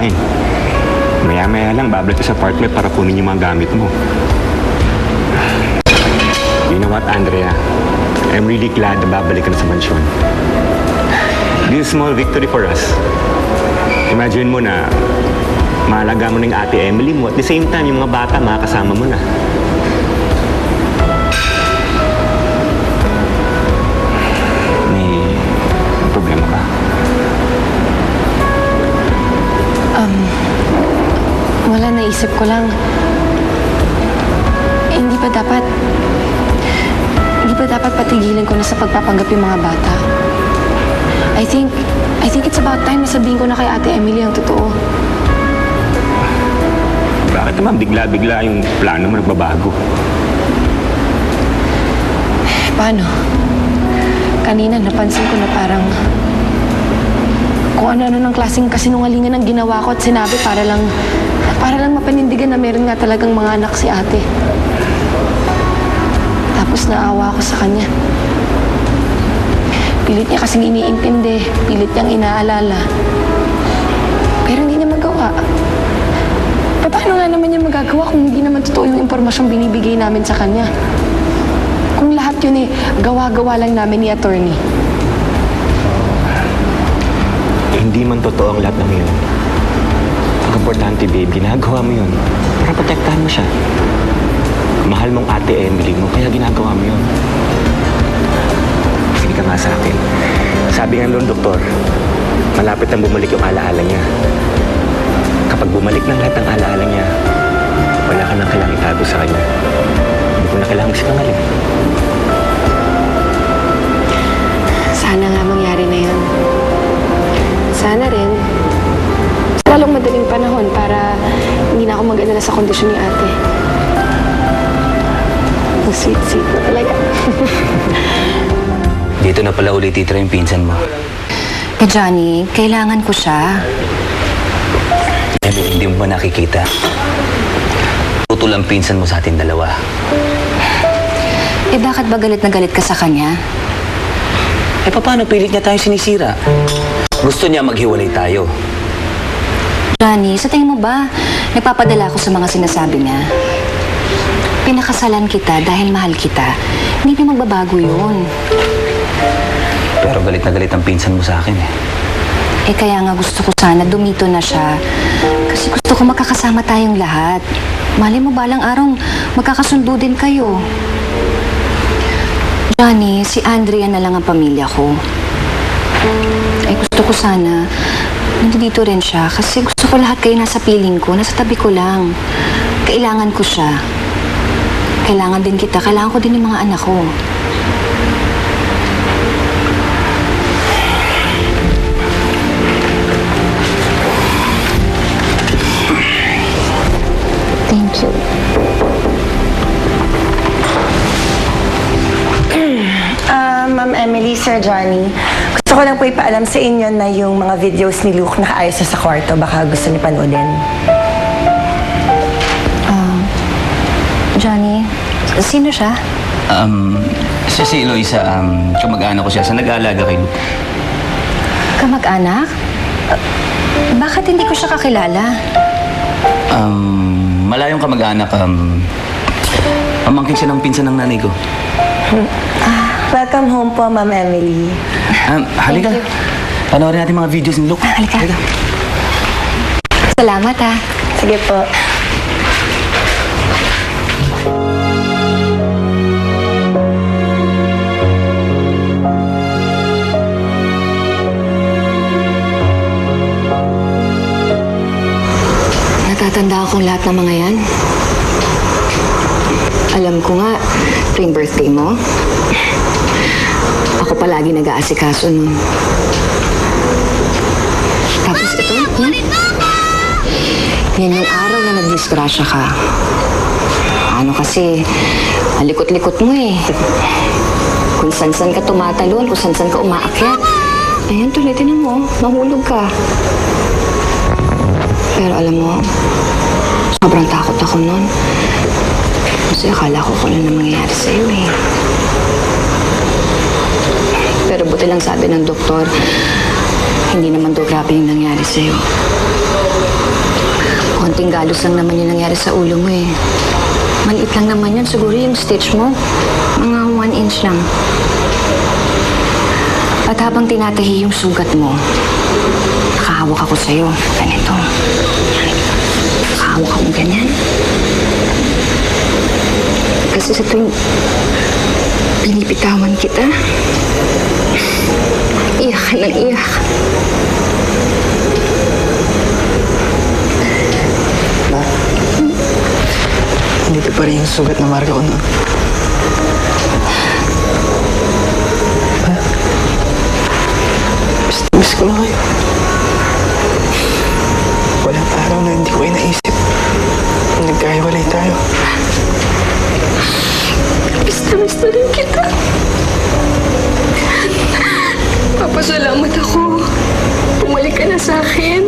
pagkain. Maya-maya lang, babalik ka sa apartment para kunin yung mga gamit mo. You know what, Andrea? I'm really glad na babalik ka na sa mansyon. This is a small victory for us. Imagine mo na maalaga mo na yung ate Emily mo. At the same time, yung mga bata, makakasama mo na. May problema ba? Wala, naisip ko lang. Hindi ba dapat patigilan ko na sa pagpapanggap yung mga bata? I think it's about time na sabihin ko na kay Ate Emily ang totoo. Bakit naman bigla-bigla yung plano mo nagbabago? Paano? Kanina napansin ko na parang kung ano-ano ng klaseng kasinungalingan ang ginawa ko at sinabi para lang mapanindigan na meron nga talagang mga anak si ate. Tapos naawa ako sa kanya. Pilit niya kasing iniintindi, pilit niyang inaalala. Pero hindi niya magawa. Paano nga naman niya magagawa kung hindi naman totoo yung impormasyong binibigay namin sa kanya? Kung lahat yun gawa-gawa lang namin ni attorney. Hindi man totoo ang lahat ng yun. Ang importante, babe, ginagawa mo yun para protektahan mo siya. Mahal mong ate Emily mo, kaya ginagawa mo yun. Sige ka nga sa akin. Sabi nga noon, doktor, malapit nang bumalik yung alaala niya. Kapag bumalik ng lahat ng alaala niya, wala ka nang kailangang itago sa kanya. Hindi ko na kailangang sinangaling. Sana nga mangyari na yun. Sana rin, sa lalong madaling panahon para hindi na ako mag-alala sa kondisyon ni ate. Ang sweet-sweet mo talaga. Dito na pala ulit titira yung pinsan mo. Eh, Johnny, kailangan ko siya. Hindi mo ba nakikita? Tutul ang pinsan mo sa ating dalawa. Eh, bakit ba galit na galit ka sa kanya? Eh, paano pilit niya tayong sinisira? Gusto niya maghiwalay tayo. Johnny, sa tingin mo ba, nagpapadala ako sa mga sinasabi niya? Pinakasalan kita dahil mahal kita. Hindi na magbabago yun. Pero galit na galit ang pinsan mo sa akin eh. Eh, kaya nga gusto ko sana dumito na siya. Kasi gusto ko makakasama tayong lahat. Mali mo balang araw, magkakasundo din kayo. Johnny, si Andrea na lang ang pamilya ko. Ay, gusto ko sana nandito rin siya kasi gusto ko lahat kayo nasa piling ko, nasa tabi ko lang. Kailangan ko siya. Kailangan din kita. Kailangan ko din yung mga anak ko. Thank you. Ma'am Emily, Sir Johnny, gusto ko lang po ipaalam sa inyo na yung mga videos ni Luke nakaayos na sa kwarto. Baka gusto niyo panoodin. Johnny, sino siya? Si Eloisa, kamag-anak ko siya. Sa nag-aalaga kay Luke. Kamag-anak? Bakit hindi ko siya kakilala? Malayong kamag-anak. Pamangkin siya ng pinsan ng nanay ko. Welcome home po, Ma'am Emily. Halika. Panoorin natin mga videos ni Luke. Halika. Salamat, ha. Sige po. Natatanda akong lahat ng mga yan. Alam ko nga, tuwing birthday mo, ako palagi nag-aasikaso nun. Tapos ito, yan yung araw na nagdisgrasya ka. Ano kasi, alikot-likot mo eh. Kung san-san ka tumatalon, kung san-san ka umaakyat. Ayan, tuloy, tinan mo, mahulog ka. Pero alam mo, sobrang takot ako nun. Kasi akala ko kung ano na mangyayari sa'yo eh. Pero buti lang sabi ng doktor, hindi naman daw grabe yung nangyari sa'yo. konting galos lang naman yung nangyari sa ulo mo eh. Maliit lang naman yun. Siguro yung stitch mo, mga 1 inch lang. At habang tinatahi yung sugat mo, nakahawak ako sa'yo. Ganito. Nakahawak ako ganyan. Kasi sa tuwing pinipitawan kita, iyak ka ng iyak. Dito pa rin yung sugat na marka ko noon. Miss ko na kayo. Walang araw na hindi ko kayo naisip. Nagkahiwalay tayo. Miss na rin kita. Papasalamat ako. Bumalik ka na sa akin.